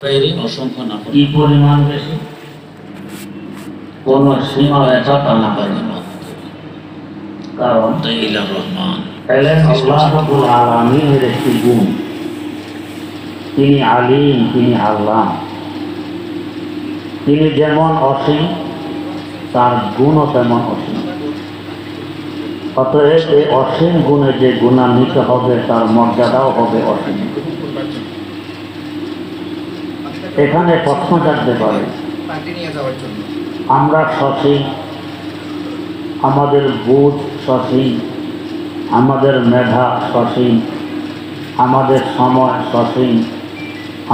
অসংখ্য না কি পরিমাণ বেশি কোন সীমা রেখা টানা পারে না, কারণ রহমান এলেন আল্লাহ রাব্বুল আলামিনের একটি গুণ। তিনি আলিম, তিনি আল্লাহ, তিনি যেমন অসীম তার গুণও তেমন অসীম। অতএব এই অসীম গুণে যে গুণান্বিত হবে তার মর্যাদাও হবে অসীম। এখানে প্রশ্ন জানতে পারে, আমরা সসীম, আমাদের বুধ সসীম, আমাদের মেধা সসীম, আমাদের সময় সসীম,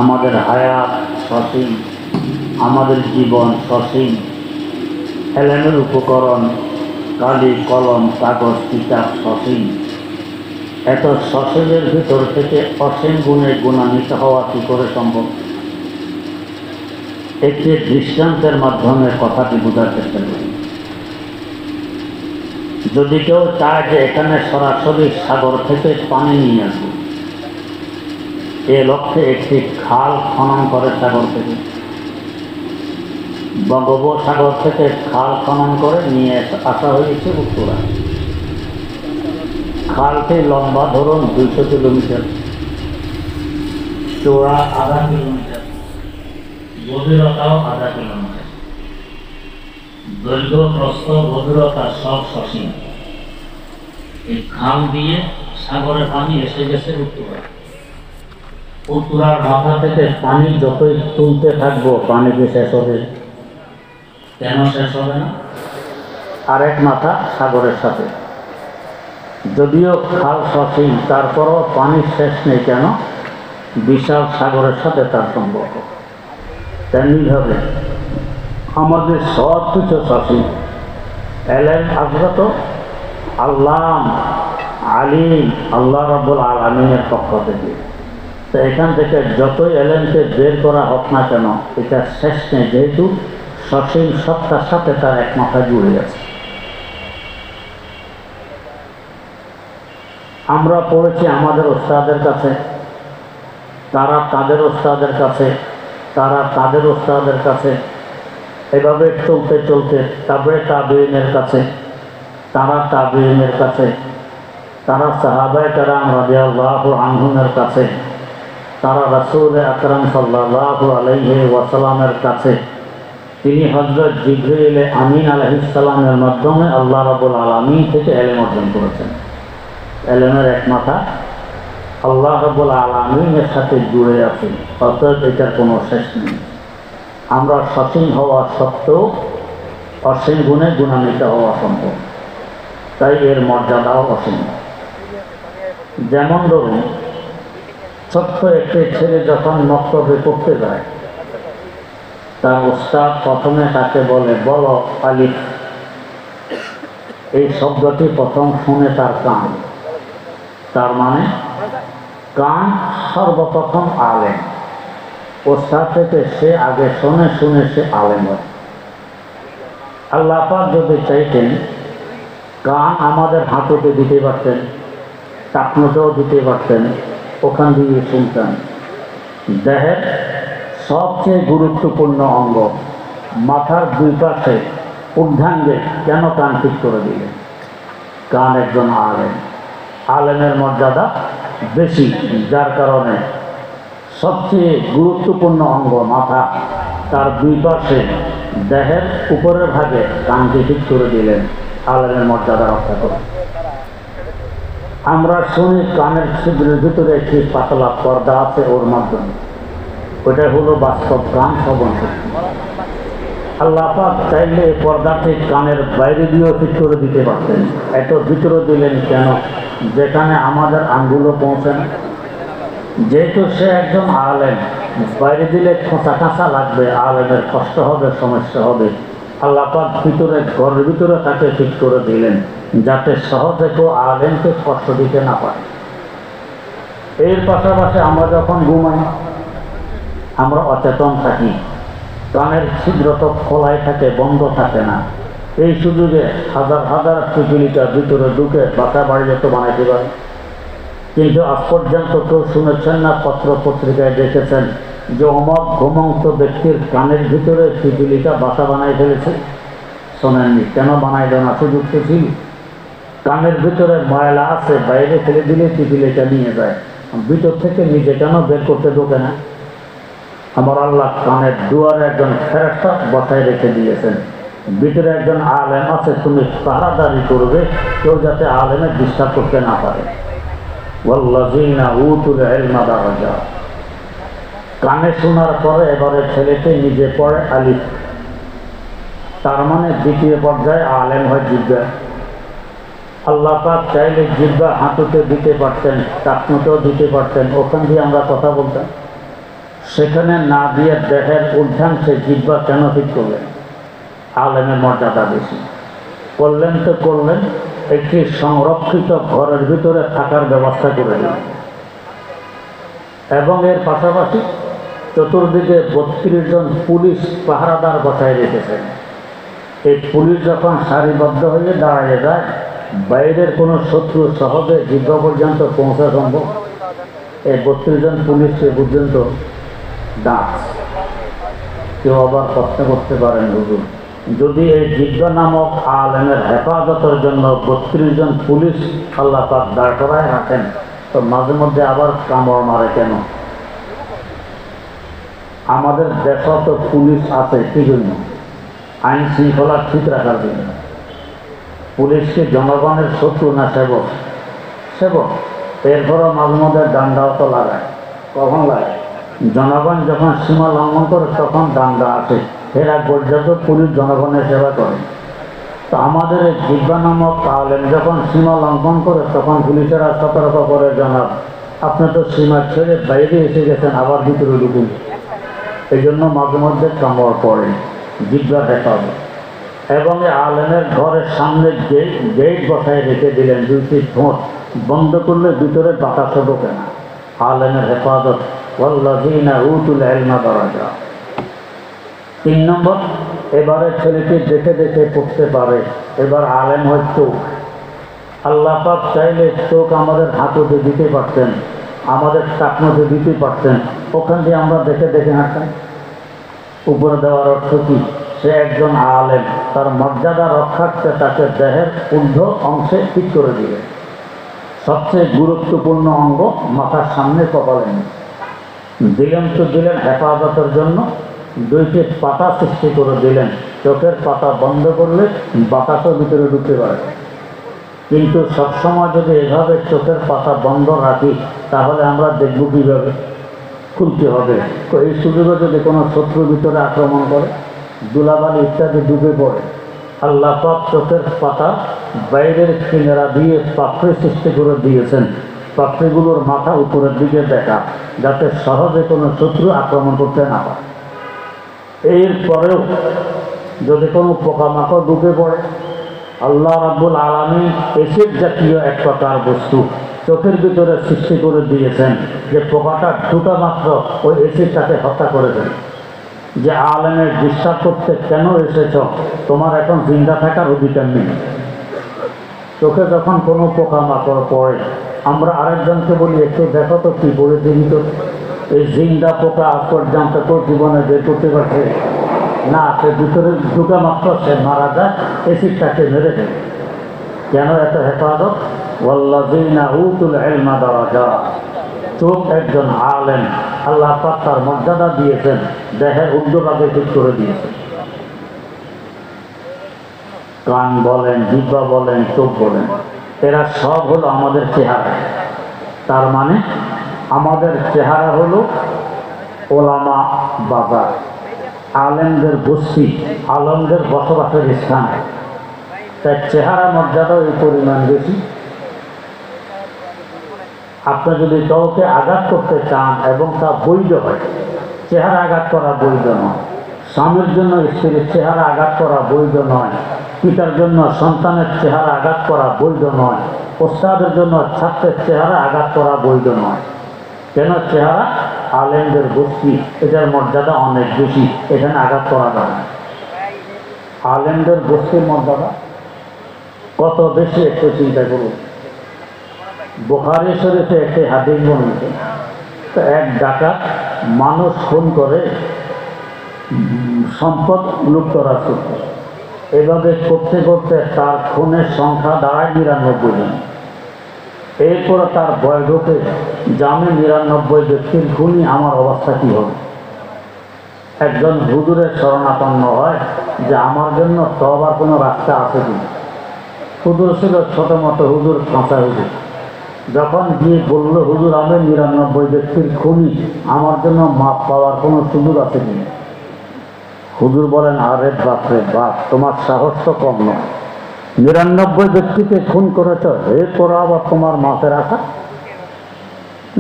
আমাদের হায়াত সসীম, আমাদের জীবন সসীম, এলেমের উপকরণ কালি কলম কাগজ কিতাব সসীম। এত সসীমের ভিতর থেকে অসীম গুণে গুণান্বিত হওয়া কী করে সম্ভব? একটি দৃষ্টান্তের মাধ্যমে কথাটি বোঝার চেষ্টা করি। যদি কেউ চায় যে এখানে সরাসরি সাগর থেকে পানি নিয়ে আসবে, এ লক্ষ্যে একটি খাল খনন করে সাগর থেকে, বঙ্গোপসাগর থেকে খাল খনন করে নিয়ে আসা হয়েছে উত্তরা। খালটি লম্বা ধরুন 200 কিলোমিটার, চওড়া আধা কিলোমিটার, গভীরতাও আধা কিলোমিটার, দৈর্ঘ্য প্রস্থ গভীরতা সব সসীম। এই খাল দিয়ে সাগরের পানি এসে গেছে উত্তরা। উত্তরার মাথা থেকে পানি যতই তুলতে থাকবো পানি কি শেষ হবে? কেন শেষ হবে না? আরেক মাথা সাগরের সাথে। যদিও খাল সসীম, তারপরও পানির শেষ নেই। কেন? বিশাল সাগরের সাথে তার সম্পর্ক। তেমনিভাবে আমাদের সব কিছু সসীম। এলেন আজরত আল্লাহ আলিম, আল্লাহ রাব্বুল আলামিনের পক্ষ থেকে। তো এখান থেকে যতই এলেনকে বের করা হোক না কেন, এটা শেষ নেই, যেহেতু সসীম সত্তার সাথে তার এক মাথা জুড়ে আছে। আমরা পড়েছি আমাদের ওস্তাদের কাছে, তারা তাদের ওস্তাদের কাছে, তারা তাদের ওস্তাদের কাছে, এভাবে চলতে চলতে তারপরে তাবেঈনের কাছে, তারা তাবেঈনের কাছে, তারা সাহাবায়ে কেরাম রাদিয়াল্লাহু আনহুমের কাছে, তারা রাসূল আকরাম সাল্লাল্লাহু আলাইহি ওয়াসাল্লামের কাছে। তিনি হযরত জিবরিল আমিন আলাইহিস সালামের মাধ্যমে আল্লাহ রাব্বুল আলামিন থেকে ইলম অর্জন করেছেন। ইলমের এক মাথা আল্লাহ রাব্বুল আলামিনের সাথে জুড়ে আছে, অর্থাৎ এটার কোনো শেষ নেই। আমরা সসীম হওয়া সত্ত্বেও অসীম গুণে গুণান্বিত হওয়া সম্ভব, তাই এর মর্যাদাও অসীম। যেমন ধরুন, ছোট্ট একটি ছেলে যখন মক্তবে পড়তে যায়, তার উস্তাদ প্রথমে তাকে বলে, বলো আলিফ। এই শব্দটি প্রথম শুনে তার কান, তার মানে কান সর্বপ্রথম আলেম। উস্তাদ থেকে সে আগে শুনে শুনে সে আলেম হয়। আল্লাহ পাক যদি চাইতেন, কান আমাদের হাঁটুতে দিতে পারতেন, টাকনোতেও দিতে পারতেন, ওখান দিয়ে শুনতেন। দেহের সবচেয়ে গুরুত্বপূর্ণ অঙ্গ মাথার দুই পাশে ঊর্ধ্বাঙ্গে কেন কান ঠিক করে দিলেন? কান একজন আলেম, আলেমের মর্যাদা বেশি, যার কারণে সবচেয়ে গুরুত্বপূর্ণ অঙ্গ মাথা, তার দুই পাশে দেহের উপরের ভাগে কানকে ঠিক করে দিলেন আলেমের মর্যাদা রক্ষা করে। আমরা শুনি কানের ছিদ্রের ভিতরে একটি পাতলা পর্দা আছে, ওর মাধ্যমে, ওটা হলো বাস্তব কান শ্রবণ শক্তি। আল্লাহ পাক চাইলে এই পর্দাটি কানের বাইরে দিয়েও ঠিক করে দিতে পারতেন, এত ভিতরে দিলেন কেন? যেখানে আমাদের আঙ্গুলও পৌঁছে না। যেহেতু সে একজন আলেম, বাইরে দিলে খোঁচা কাঁচা লাগবে, আলেমের কষ্ট হবে, সমস্যা হবে। আল্লাহ পাক ভিতরে, ঘরের ভিতরে তাকে ঠিক করে দিলেন, যাতে সহজে কেউ আলেমকে কষ্ট দিতে না পারে। এর পাশাপাশি আমরা যখন ঘুমাই, আমরা অচেতন থাকি, কানের ছিদ্র তো খোলাই থাকে, বন্ধ থাকে না। এই সুযোগে হাজার হাজার পিপিলিকা ভিতরে ঢুকে বাসা বাড়ি যত বানাইতে পারে। কিন্তু আজ পর্যন্ত কেউ শুনেছেন না, পত্র পত্রিকায় দেখেছেন যে অমক ঘুমন্ত ব্যক্তির কানের ভিতরে পিপিলিকা বাসা বানাই ফেলেছে? শোনেননি? কেন বানাইল না? সুযোগ তো ছিল। কানের ভিতরে ময়লা আছে, বাইরে ফেলে দিলে পিপিলিকা নিয়ে যায়, ভিতর থেকে নিজে কেন বের করতে ঢোকে না? আমার আল্লাহ কানের দুয়ারে একজন ফেরেশতা বসায় রেখে দিয়েছেন, ভিতরে একজন আলেম আছে, তুমি পাহারাদারি করবে, কেউ যাতে আলেমের ডিস্টার্ব করতে না পারে। ওয়াল্লাযীনা উতুল ইলমা দারাজা। কানে শোনার পরে এবারে ছেলেকে নিজে পড়ে আলিফ, তার মানে দ্বিতীয় পর্যায়ে আলেম হয় জিহ্বা। আল্লাহ পাক চাইলে জিহ্বা হাঁটুতে দিতে পারতেন, টাকনুতেও দিতে পারতেন, ওখান দিয়ে আমরা কথা বলতাম। সেখানে না দিয়ে দেহের ঊর্ধ্বাংশে জিহ্বা কেন ঠিক করলেন? আলেমের মর্যাদা বেশি করলেন তো করলেন, একটি সংরক্ষিত ঘরের ভিতরে থাকার ব্যবস্থা করে দিলেন এবং এর পাশাপাশি চতুর্দিকে 32 জন পুলিশ পাহারাদার বসায় রেখেছেন। এই পুলিশ যখন সারিবদ্ধ হয়ে দাঁড়িয়ে যায়, বাইরের কোনো শত্রু সহজে জিহ্বা পর্যন্ত পৌঁছা সম্ভব? এই 32 জন পুলিশ সে পর্যন্ত দাঁত। কেউ আবার প্রশ্ন করতে পারেন, হুজুর যদি এই জিহ্বা নামক আলেমের হেফাজতের জন্য 32 জন পুলিশ আল্লাহ পাক দাঁড় করায় রাখেন, তো মাঝে মধ্যে আবার কামড় মারে কেন? আমাদের দেশে তো পুলিশ আছে কি জন্য? আইন শৃঙ্খলা ঠিক রাখার জন্য। পুলিশকে জনগণের শত্রু না সেবক? সেবক। এরপরও মাঝে মধ্যে ডান্ডাও তো লাগায়। কখন লাগায়? জনগণ যখন সীমা লঙ্ঘন করে তখন ডান্ডা আসে, এর আগ পর্যন্ত পুলিশ জনগণের সেবা করে। তো আমাদের এই জিহ্বা নামক আলেম যখন সীমা লঙ্ঘন করে তখন পুলিশেরা সতর্ক করে, জনাব আপনি তো সীমা ছেড়ে বাইরে এসে গেছেন, আবার ভিতরে ঢুকুন। এই জন্য মাঝে মধ্যে কামড় পড়ে, জিহ্বা দেখা হবে। এবং এই আলেমের ঘরের সামনে গেট বসায় রেখে দিলেন, 2টি ঠোঁট বন্ধ করলে ভিতরে বাতাস ঢোকে না। আলেমের হেফাজত। ওয়াল্লাযীনা উতুল ইলমা দারাজা। 3 নম্বর, এবারে ছেলেকে দেখে দেখে পড়তে পারে। এবার আলেম হয় চোখ। আল্লাহ পাক চাইলে চোখ আমাদের হাঁটুতে দিতে পারতেন, আমাদের টাকনুতে দিতে পারতেন, ওখান দিয়ে আমরা দেখে দেখে হাঁটতাম। উপরে দেওয়ার অর্থ কি? সে একজন আলেম, তার মর্যাদা রক্ষার্থে তাকে দেহের ঊর্ধ্ব অংশে ঠিক করে দিবে। সবচেয়ে গুরুত্বপূর্ণ অঙ্গ মাথার সামনে কপালে দিলেন, তো দিলেন হেফাজতের জন্য। 2টি পাতা সৃষ্টি করে দিলেন, চোখের পাতা বন্ধ করলে বাতাসও ভিতরে ঢুকতে পারে। কিন্তু সবসময় যদি এভাবে চোখের পাতা বন্ধ রাখি তাহলে আমরা দেখব কীভাবে? খুলতে হবে। তো এই সুযোগে যদি কোনো শত্রু ভিতরে আক্রমণ করে, ধুলাবালি ইত্যাদি ডুবে পড়ে, আল্লাহ পাক চোখের পাতা বাইরের কিনারা দিয়ে পাপড়ি সৃষ্টি করে দিয়েছেন। পাপড়িগুলোর মাথা উপরের দিকে দেখা, যাতে সহজে কোনো শত্রু আক্রমণ করতে না পারে। এরপরেও যদি কোনো পোকামাকড় ঢুকে পড়ে, আল্লাহ রাব্বুল আলামিন এসিড জাতীয় এক প্রকার বস্তু চোখের ভিতরে সৃষ্টি করে দিয়েছেন, যে পোকাটা ঢুকা মাত্র ওই এসিডটাকে হত্যা করে দেন। যে আলেমের ডিস্টার্ব করতে কেন এসেছ, তোমার এখন জিন্দা থাকার অধিকার নেই। চোখে যখন কোনো পোকামাকড় পড়ে, আমরা আরেকজনকে বলি, একটু দেখো তো কি পড়ে দিবি তো। এই জিন্দা পোকা আজ পর্যন্ত তো জীবনে বের করতে পারছে না, সে ভিতরে ঢুকা মাত্র সে মারা যায়, এসিডটাকে মেরে দেয়। কেন এত হেফাজত? ওয়াল্লাযীনা উতুল ইলমা দারাজা। চোখ একজন আলেম, আল্লাহ পাক তার মর্যাদা দিয়েছেন, দেহের ঊর্ধ্বভাগে ঠিক করে দিয়েছেন। কান বলেন, জিহ্বা বলেন, চোখ বলেন, এরা সব হলো আমাদের চেহারা। তার মানে আমাদের চেহারা হলো ওলামা বাজার, আলেমদের বস্তি, আলেমদের বসবাসের স্থান। তাই চেহারা মর্যাদা এই পরিমাণ বেশি। আপনি যদি কাউকে আঘাত করতে চান এবং তা বৈধ হয়, চেহারা আঘাত করা বৈধ নয়। স্বামীর জন্য স্ত্রীর চেহারা আঘাত করা বৈধ নয়। পিতার জন্য সন্তানের চেহারা আঘাত করা বৈধ নয়। ওস্তাদের জন্য ছাত্রের চেহারা আঘাত করা বৈধ নয়। কেন? চেহারা আলেমদের বস্তি, এটার মর্যাদা অনেক বেশি, এখানে আঘাত করা যায় না। আলেমদের বস্তির মর্যাদা কত বেশি একটু চিন্তা করুন। বুখারী শরীফে একটি হাদিস বর্ণিত, তো এক ডাকাত মানুষ খুন করে সম্পদ লুপ্ত রাখতে, এভাবে করতে করতে তার খুনের সংখ্যা দাঁড়ায় ৯৯ জন। এরপরে তার ভয় ঢোকে জানে ৯৯ ব্যক্তির খুনই আমার অবস্থা কী হবে। একজন হুজুরের শরণাপন্ন হয় যে আমার জন্য তওবার কোনো রাস্তা আছে কি। হুজুর ছিল ছোটো মতো হুজুর, কাঁচা হুজুর। যখন গিয়ে বলল হুজুর আমি ৯৯ ব্যক্তির খুনি, আমার জন্য মাপ পাওয়ার কোনো সুযোগ আছে কি। হুজুর বলেন আরে বাপরে বাপ, তোমার সাহস তো কম নয়, ৯৯ ব্যক্তিকে খুন করেছ, এরপর আবার তোমার মাপের আশা।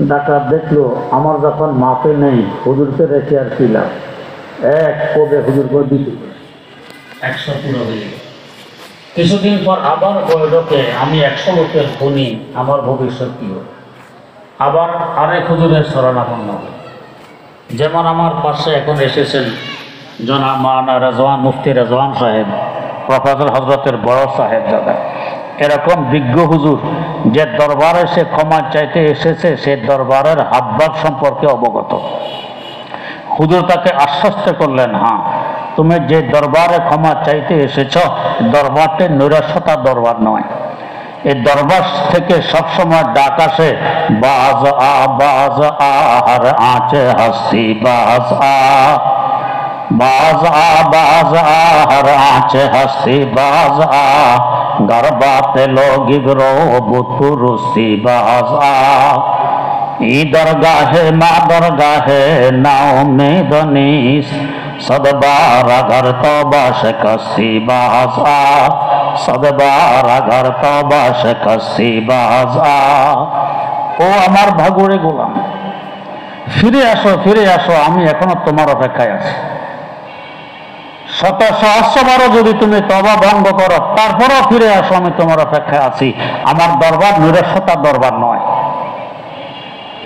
ডাকাত দেখলো আমার যখন মাপে নেই, হুজুরকে রেখে আর কি লাভ। এক কোবে হুজুর করে দিতে ১০০ পুরো হয়ে গেল। কিছুদিন পর আবার বৈঠকে আমি ১০০ লোকের খুনি, আমার ভবিষ্যৎ কী হবে। আবার আরেক হুজুরের শরণাপন্ন। যেমন আমার পাশে এখন এসেছেন জনাব মাওলানা রেজওয়ান, মুফতি রেজওয়ান সাহেব, প্রফেসর হজরতের বড় সাহেব দাদা, এরকম বিজ্ঞ হুজুর যে দরবারে সে ক্ষমা চাইতে এসেছে, সে দরবারের হাবভাব সম্পর্কে অবগত। হুজুর তাকে আশ্বস্ত করলেন, হ্যাঁ তুমি যে দরবারে ক্ষমা চাইতে এসেছ, দরবারটি নৈরাশ্যতা দরবার নয়। এই দরবার থেকে সবসময় ডাক আসে, বাজ আর আঁচে হাসি বাজ বাজ আর আঁচে হাসি বাজ গরবাতে লোগি গ্রো বুতুরুস্তি বাজ ই দরগাহে মা দরগাহে নাও মেদনিস সদবার ঘর তবা শিকস্তি বাজ সদবার ঘর তবা শিকস্তি বাজ। ও আমার ভাগুড়ে গোলাম, ফিরে আসো, আমি এখনো তোমার অপেক্ষায় আছি। শত সহস্রবারও যদি তুমি তওবা ভঙ্গ করো, তারপরও ফিরে আসো, আমি তোমার অপেক্ষায় আছি। আমার দরবার নৈরাশ্যতার দরবার নয়।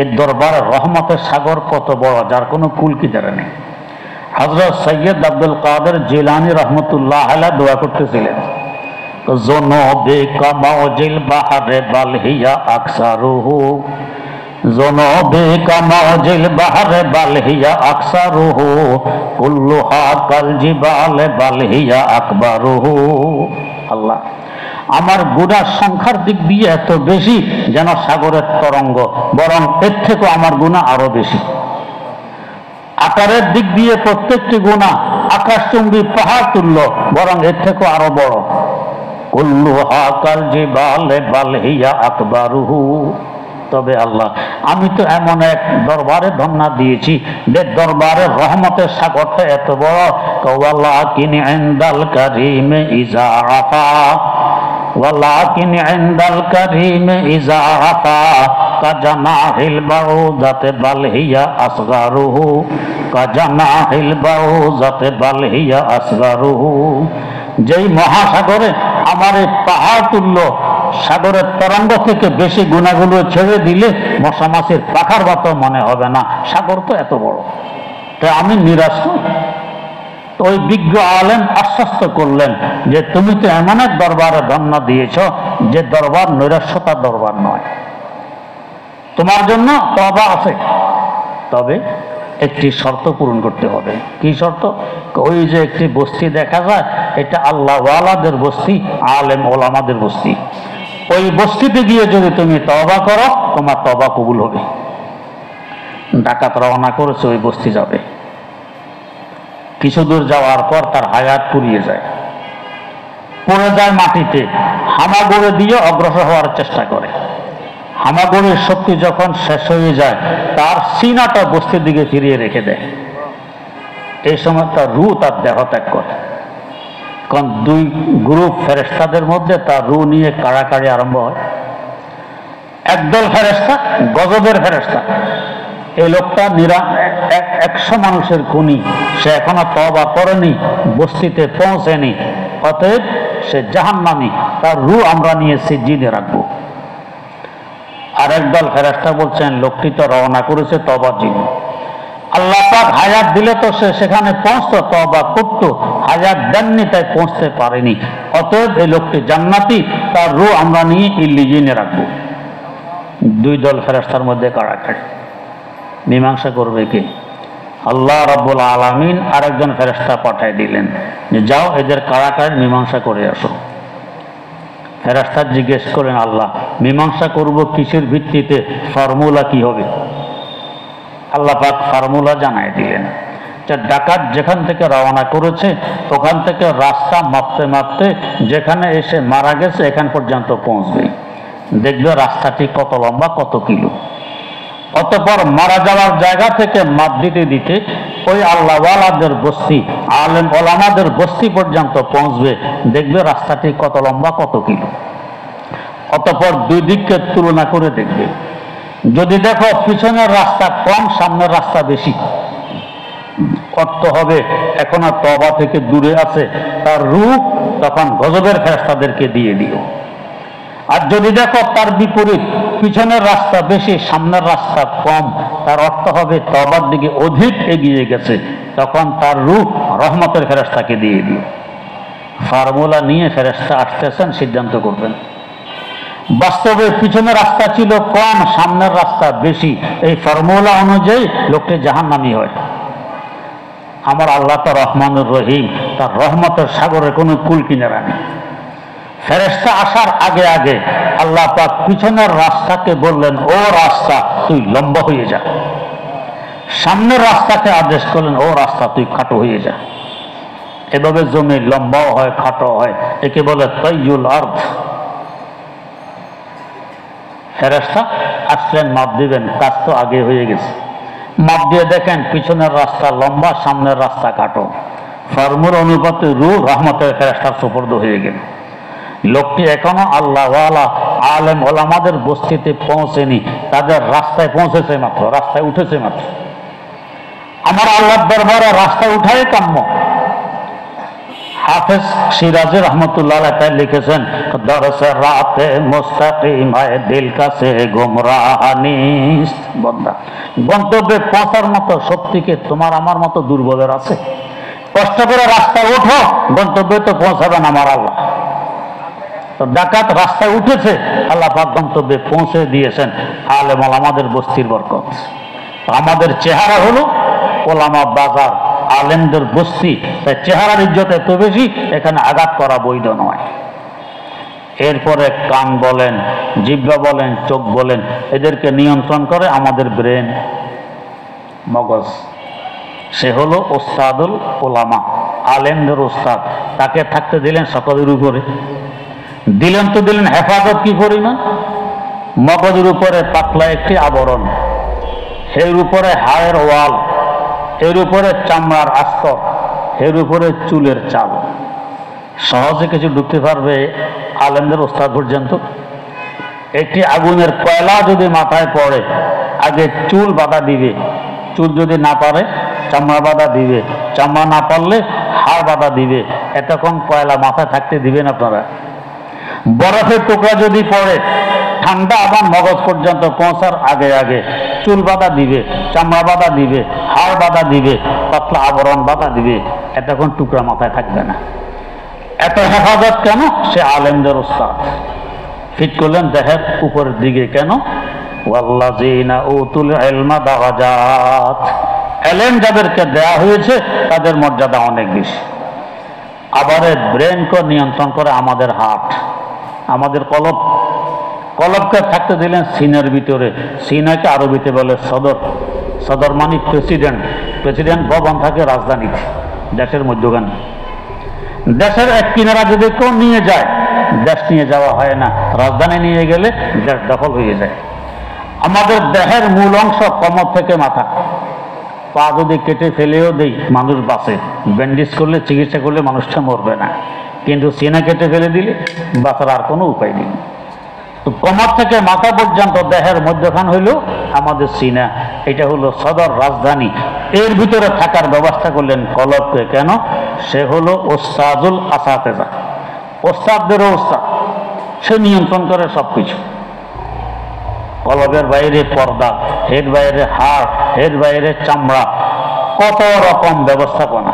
এই দরবারের রহমতের সাগর কত বড়, যার কোনো কুল কিনারা নেই। হযরত সৈয়দ আব্দুল কাদের জিলানী রহমতুল্লাহ আলাইহি দোয়া করতেছিলেন, জুনুবে কামাউজিল বাহরে বাল হিয়া আকসারুহু, জুনুবে কামাউজিল বাহরে বাল হিয়া আকসারুহু, কুল্লুহা কাল জিবালে বাল হিয়া আকবারুহু। আল্লাহ, আমার গুনার সংখ্যার দিক দিয়ে এত বেশি যেন সাগরের তরঙ্গ, বরং এর থেকে আমার গুনাহ আরো বেশি। আকারের দিক দিয়ে প্রত্যেকটি গুনাহ আকাশচুম্বী পাহাড় তুল্য, বরং এর থেকে আরো বড়। কুল্লুহা কাল জিবালে বাল হিয়া আকবারুহু। তবে আল্লাহ, আমি তো এমন এক দরবারে ধন্যা দিয়েছি যে দরবারের রহমতের সাগরটা এত বড়। ওয়ালাকিন ইনদাল কারীমে ইজা আফা, ওয়ালাকিন ইনদাল কারীমে ইজা আফা কাজানাহিল বাউদাতে বাল হিয়া আসগারুহু, কাজানাহিল বাউদাতে বাল হিয়া আসগারুহু। যেই মহাসাগরে আমার এই পাহাড় তুল্য সাগরের তরঙ্গ থেকে বেশি গুণাগুলো ছেড়ে দিলে মশা মাছির পাখার মতো মনে হবে না। সাগর তো এত বড়, তাই আমি নিরাশ নই। তো ওই বিজ্ঞ আলেম আশ্বস্ত করলেন যে তুমি তো এমন এক দরবারে ধন্য দিয়েছ যে দরবার নৈরাশ্যতার দরবার নয়, তোমার জন্য তওবা আছে, তবে একটি শর্ত পূরণ করতে হবে। কি শর্ত? ওই যে একটি বস্তি দেখা যায়, এটা আল্লাহ ওয়ালাদের বস্তি, আলেম ওলামাদের বস্তি। ওই বস্তিতে গিয়ে যদি তুমি তওবা করো, তোমার তওবা কবুল হবে। ডাকাত রওনা করেছে, ওই বস্তি যাবে। কিছু দূর যাওয়ার পর তার হায়াত পুড়িয়ে যায়, পড়ে যায় মাটিতে। হামাগুড়ি দিয়ে অগ্রসর হওয়ার চেষ্টা করে। হামাগুড়ির শক্তি যখন শেষ হয়ে যায়, তার সিনাটা বস্তির দিকে ফিরিয়ে রেখে দেয়। এই সময় তার রূহ তার দেহ ত্যাগ করে। কারণ দুই গ্রুপ ফেরেশতাদের মধ্যে তার রূহ নিয়ে কাড়াকাড়ি আরম্ভ হয়। একদল ফেরেশতা গজবের ফেরেশতা, এই লোকটা 100 মানুষের খুনি, সে এখনো তওবা করেনি, বস্তিতে পৌঁছেনি, অতএব সে জাহান্নামী, তার রূহ আমরা নিয়ে সিজিনে রাখবো। আর একদল ফেরেশতা বলছেন, লোকটি তো রওনা করেছে তওবার জন্য, আল্লাহ পাক হায়াত দিলে তো সে সেখানে পৌঁছতো, তওবা করতো, হায়াত দেননি তাই পৌঁছতে পারেনি, অতএব এই লোকটি জান্নাতি, তার রূহ আমরা নিয়ে ইল্লিজিনে রাখবো। দুই দল ফেরেশতার মধ্যে কাড়াকাড়ি। মীমাংসা করবে কে? আল্লাহ রাব্বুল আলামিন আরেকজন ফেরেশতা পাঠিয়ে দিলেন যে যাও এদের কারাকারির মীমাংসা করে আসো। ফেরেশতা জিজ্ঞেস করেন, আল্লাহ মীমাংসা করব কিসের ভিত্তিতে, ফর্মুলা কি হবে? আল্লাহ পাক ফর্মুলা জানাই দিলেন যে ডাকাত যেখান থেকে রওনা করেছে ওখান থেকে রাস্তা মাপতে মাপতে যেখানে এসে মারা গেছে এখান পর্যন্ত পৌঁছবে, দেখবে রাস্তাটি কত লম্বা, কত কিলো। অতঃপর মারা যাওয়ার জায়গা থেকে মাপ দিতে দিতে ওই আল্লাহওয়ালাদের বস্তি, আলেম ওলামাদের বস্তি পর্যন্ত পৌঁছবে, দেখবে রাস্তাটি কত লম্বা, কত কিলো। অতঃপর দুই দিককে তুলনা করে দেখবে, যদি দেখো পিছনের রাস্তা কম, সামনের রাস্তা বেশি, অর্থ হবে এখনো তওবা থেকে দূরে আছে, তার রূপ তখন গজবের ফেরেশতাদেরকে দিয়ে দিও। আর যদি দেখো তার বিপরীত, পিছনের রাস্তা বেশি, সামনের রাস্তা কম, তার অর্থ হবে তওবার দিকে অধিক এগিয়ে গেছে, তখন তার রূপ রহমতের ফেরেশতাকে দিয়ে দিও। ফর্মুলা নিয়ে ফেরেশতা আসতেছেন, সিদ্ধান্ত করবেন। বাস্তবে পিছনের রাস্তা ছিল কম, সামনের রাস্তা বেশি, এই ফর্মুলা অনুযায়ী লোকটি জাহান্নামী হয়। আমার আল্লাহ তো রহমানুর রহিম, তার রহমতের সাগরে কোনো কুল কিনারা নেই। ফেরেশতা আসার আগে আগে আল্লাহ পাক পিছনের রাস্তাকে বললেন, ও রাস্তা তুই লম্বা হয়ে যা। সামনের রাস্তাকে আদেশ করলেন, ও রাস্তা তুই খাটো হয়ে যা। এভাবে জমি লম্বাও হয়, খাটো হয়, একে বলে তাইয়ুল আরদ। ফেরেশতা আসলেন, মাপ দিবেন, কাজ তো আগে হয়ে গেছে। মাপ দিয়ে দেখেন পিছনের রাস্তা লম্বা, সামনের রাস্তা খাটো। ফর্মুলা অনুপাতে রূহ রহমতের ফেরেশতার সুপর্দ হয়ে গেল। লোকটি এখনো আল্লাহওয়ালা আলেম ওলামাদের বস্তিতে পৌঁছেনি, তাদের রাস্তায় পৌঁছেছে মাত্র, রাস্তায় উঠেছে মাত্র। আমার আল্লাহর দরবারে রাস্তায় উঠাই কাম্য। হাফেজ সিরাজি রহমতুল্লাহ তাই লিখেছেন, দরসে রাতে মুস্তাকিম হয় দিল কাছে গুমরাহানিস। বন্দা, গন্তব্যে পৌঁছার মতো শক্তিকে তোমার আমার মতো দুর্বলের আছে? কষ্ট করে রাস্তায় ওঠো, গন্তব্যে তো পৌঁছাবেন আমার আল্লাহ। তো ডাকাত রাস্তায় উঠেছে, আল্লাহ পাক গন্তব্যে পৌঁছে দিয়েছেন আলেম ওলামাদের বস্তির বরকত। আমাদের চেহারা হলো ওলামা বাজার, আলেমদের বস্তি, তাই চেহারার ইজ্জত এত বেশি, এখানে আঘাত করা বৈধ নয়। এরপরে কান বলেন, জিহ্বা বলেন, চোখ বলেন, এদেরকে নিয়ন্ত্রণ করে আমাদের ব্রেন, মগজ। সে হলো ওস্তাদুল ওলামা, আলেমদের ওস্তাদ। তাকে থাকতে দিলেন সকলের উপরে, দিলেন তো দিলেন হেফাজত কি পরিমাণ। মগজের উপরে পাতলা একটি আবরণ, এর উপরে হাড়ের ওয়াল, এর উপরে চামড়ার আস্তর, এর উপরে চুলের চাল। সহজে কিছু ঢুকতে পারবে আলেমদের ওস্তাদ পর্যন্ত? একটি আগুনের কয়লা যদি মাথায় পড়ে, আগে চুল বাধা দিবে, চুল যদি না পারে চামড়া বাধা দিবে, চামড়া না পারলে হাড় বাধা দিবে। এতক্ষণ কয়লা মাথায় থাকতে দিবেন আপনারা? বরফের টুকরা যদি পড়ে, ঠান্ডা আবার মগজ পর্যন্ত পৌঁছার আগে আগে চুল বাধা দিবে, চামড়া বাধা দিবে, হাড় বাধা দিবে, পাতলা আবরণ বাধা দিবে, এতক্ষণ টুকরা মাথায় থাকবে না। এত হেফাজত কেন? সে আলেমদের ওস্তাদ। ফিট করলেন দেহের উপরের দিকে কেন? ওয়াল্লাযীনা উতুল ইলমা দারাজাত, এলেম যাদেরকে দেয়া হয়েছে তাদের মর্যাদা অনেক বেশি। আবার ব্রেনকে নিয়ন্ত্রণ করে আমাদের হার্ট, আমাদের কলব। কলবকে থাকতে দিলেন সিনার ভিতরে, সিনাকে আরবিতে বলে সদর। সদর মানে প্রেসিডেন্ট। প্রেসিডেন্ট ভবন থাকে রাজধানীতে, দেশের মধ্যখানে। দেশের এক কিনারা যদি কেউ নিয়ে যায়, দেশ নিয়ে যাওয়া হয় না, রাজধানী নিয়ে গেলে দেশ দখল হয়ে যায়। আমাদের দেহের মূল অংশ কোমর থেকে মাথা। পা যদি কেটে ফেলেও দেই মানুষ বাঁচে, ব্যান্ডেজ করলে, চিকিৎসা করলে মানুষটা মরবে না। কিন্তু সিনা কেটে ফেলে দিলে বাঁচার আর কোনো উপায় নেই। তো কোমর থেকে মাথা পর্যন্ত দেহের মধ্যখান হইল আমাদের সিনা, এটা হলো সদর রাজধানী। এর ভিতরে থাকার ব্যবস্থা করলেন কলবকে। কেন? সে হলো ওস্তাদুল আসাতেজা, ওস্তাদদেরও ওস্তাদ। সে নিয়ন্ত্রণ করে সবকিছু। কলবের বাইরে পর্দা, এর বাইরে হাড়, এর বাইরে চামড়া, কত রকম ব্যবস্থাপনা।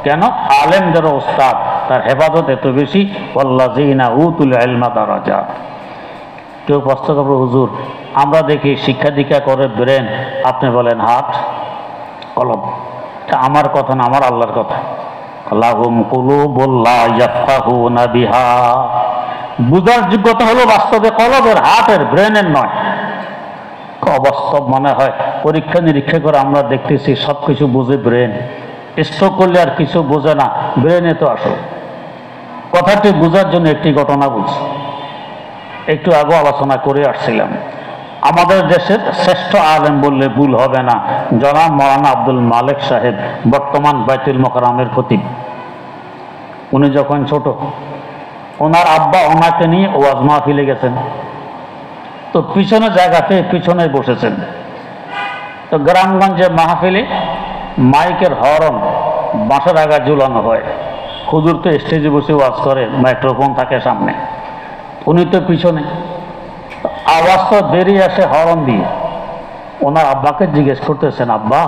কেন? আলেমদের ওস্তাদ, তার হেফাজত এত বেশি। ওয়াল্লাযীনা উতুল ইলমা দারাজাত। কেউ প্রশ্ন করবে, হুজুর আমরা দেখি শিক্ষা দীক্ষা করে ব্রেন, আপনি বলেন হার্ট, কলব। এটা আমার কথা না, আমার আল্লাহর কথা। লাহুম কুলুবুল লা ইয়াফকাহুনা বিহা, বুঝার যোগ্যতা হলো বাস্তবে কলবের, হার্টের, ব্রেনের নয়। অবাস্তব মনে হয়, পরীক্ষা নিরীক্ষা করে আমরা দেখতেছি সব কিছু বুঝে ব্রেন, স্ট্রোক করলে আর কিছু বোঝে না, ব্রেনে তো আসো। কথাটি বোঝার জন্য একটি ঘটনা বুঝছি, একটু আগে আলোচনা করে আসছিলাম। আমাদের দেশের শ্রেষ্ঠ আলেম বললে ভুল হবে না, জনাব মৌলানা আব্দুল মালেক সাহেব, বর্তমান বাইতুল মোকাররমের খতিব। উনি যখন ছোট, ওনার আব্বা ওনাকে নিয়ে ওয়াজ মাহফিলে গেছেন, তো পিছনে জায়গা পেয়ে পিছনে বসেছেন। তো গ্রামগঞ্জে মাহফিলে মাইকের হরন বাঁশের আগা ঝুলানো হয়, হুজুর তো স্টেজে বসে ওয়াজ করে, মাইক্রোফোন থাকে সামনে, উনি তো পিছনে। আওয়াজ তো বেরিয়ে আসে হরন দিয়ে। ওনার আব্বাকে জিজ্ঞেস করতেছেন, আব্বা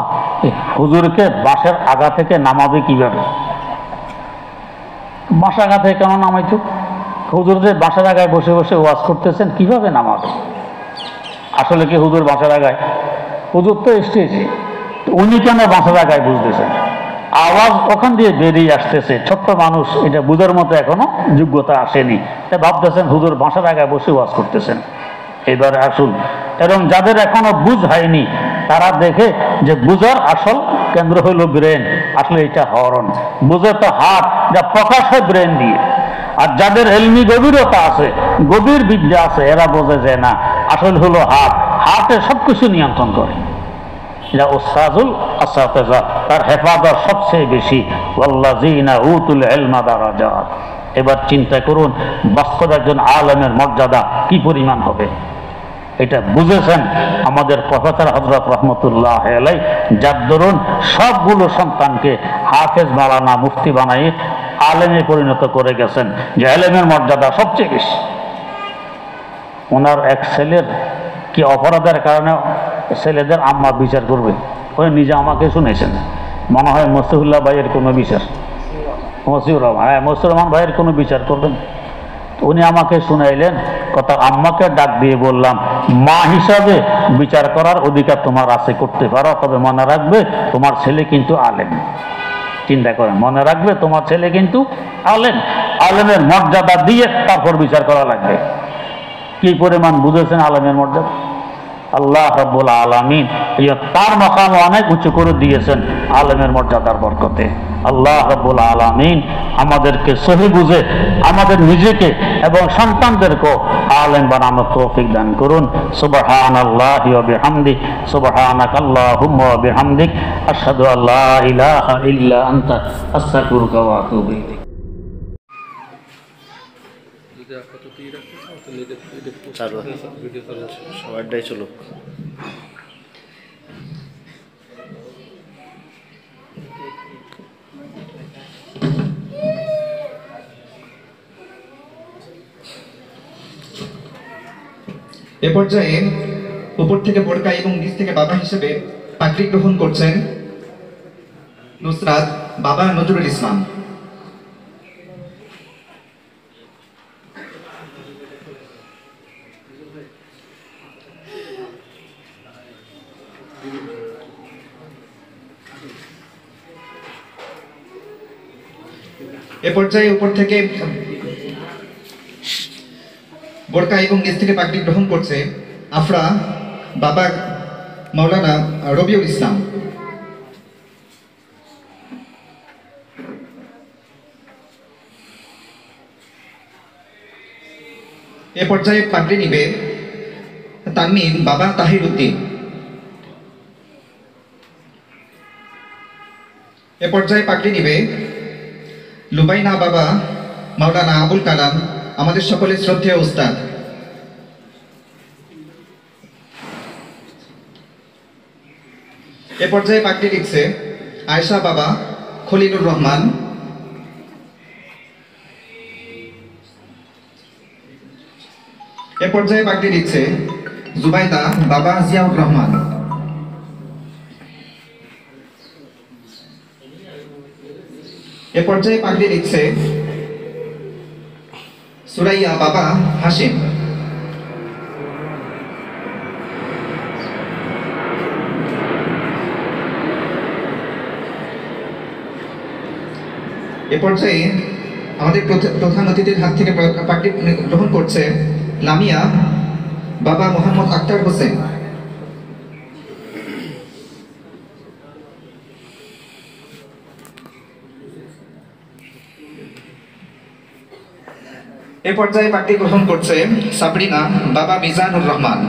হুজুরকে বাঁশের আগা থেকে নামাবে কিভাবে? বাঁশ আগা থেকে কেন নামাইতো? হুজুর যে বাঁশের আগায় বসে বসে ওয়াজ করতেছেন, কিভাবে নামাবে? আসলে কি হুজুর বাঁশের আগায়? হুজুর তো স্টেজে, উনি কেন বাঁশের আগায় বুঝতেছেন? আওয়াজ ওখান দিয়ে বেরিয়ে আসতেছে, ছোট্ট মানুষ, এটা বুঝার মতো এখনো যোগ্যতা আসেনি, তাই ভাবতেছেন হুজুর বাঁশের আগায় বসে ওয়াজ করতেছেন। এবারে আসুন, এবং যাদের এখনো বুঝ হয়নি তারা দেখে যে বুঝার আসল কেন্দ্র হইল ব্রেন, আসলে এটা হরন। বুঝে তো হাত, যা প্রকাশ হয় ব্রেন দিয়ে। আর যাদের এলমি গভীরতা আছে, গভীর বিদ্যা আছে, এরা বোঝে যে না, আসল হলো হাত, হাতে সবকিছু নিয়ন্ত্রণ করে। যা ওস্তাজুল আসাতেজা, তার হেফাজত সবচেয়ে বেশি। ওয়াল্লাযীনা উতুল ইলমা দারাজাত। এবার চিন্তা করুন, বাস্তব একজন আলেমের মর্যাদা কি পরিমাণ হবে। এটা বুঝেছেন আমাদের প্রফেসর হযরত রহমতুল্লাহ আলাইহি, যার দরুন সবগুলো সন্তানকে হাফেজ, মাওলানা, মুফতি বানাই আলেমে পরিণত করে গেছেন, যে আলেমের মর্যাদা সবচেয়ে বেশি। ওনার এক ছেলের কি অপরাধের কারণে ছেলেদের আম্মা বিচার করবে, ওই নিজে আমাকে শুনেছেন, মনে হয় মসিউল্লাহ ভাইয়ের কোনো বিচার, মসিউর রহমান, হ্যাঁ মসিউর রহমান ভাইয়ের কোনো বিচার করবেন। উনি আমাকে শুনাইলেন কথা, আম্মাকে ডাক দিয়ে বললাম, মা হিসাবে বিচার করার অধিকার তোমার আছে, করতে পারো, তবে মনে রাখবে তোমার ছেলে কিন্তু আলেম। চিন্তা করেন, মনে রাখবে তোমার ছেলে কিন্তু আলেম, আলেমের মর্যাদা দিয়ে তারপর বিচার করা লাগবে। কি পরিমাণ বুঝেছেন আলেমের মর্যাদা? আল্লাহ রাব্বুল আলামিন তার মাকাম অনেক উঁচু করে দিয়েছেন আলেমের মর্যাদার বরকতে। আল্লাহ রাব্বুল আলামিন আমাদেরকে সহি বুঝে আমাদের নিজেকে এবং সন্তানদেরকেও আলেম বানানোর তৌফিক দান করুন। সুবহানাল্লাহি ওয়া বিহামদিহি, সুবহানাকাল্লাহুম্মা ওয়া বিহামদিক, আশহাদু আল্লা ইলাহা ইল্লা আনতা, আস্তাগফিরুকা ওয়া আতুবু ইলাইক। সবারটাই চলুক। এ পর্যায়ে উপর থেকে বোরকা এবং নিচ থেকে বাবা হিসেবে পাগড়ি গ্রহণ করছেন নুসরাত বাবা নজরুল ইসলাম। এ পর্যায়ে উপর থেকে বোরকা এবং নিচ থেকে পাগড়ি গ্রহণ করছে আফরা বাবা মাওলানা রবিউল ইসলাম। এ পর্যায়ে পাগড়ি নিবে তানমিম বাবা তাহির উদ্দিন। এ পর্যায়ে পাগড়ি নিবে লুবাইনা বাবা মাওলানা আবুল কালাম, আমাদের সকলের শ্রদ্ধেয় উস্তাদ। এ পর্যায়ে পাগড়ি লিখছে আয়েশা বাবা খলিলুর রহমান। এ পর্যায়ে পাগড়ি লিখছে জুবাইদা বাবা জিয়াউর রহমান। এ পর্যায়ে পাগড়ি লিখছে সুরাইয়া বাবা হাশিম। এ পর্যায়ে আমাদের প্রধান অতিথির হাত থেকে পাগড়ি গ্রহণ করছে লামিয়া বাবা মোহাম্মদ আক্তার হোসেন। এ পর্যায়ে পাগড়ি গ্রহণ করছে সাবরিনা বাবা মিজানুর রহমান।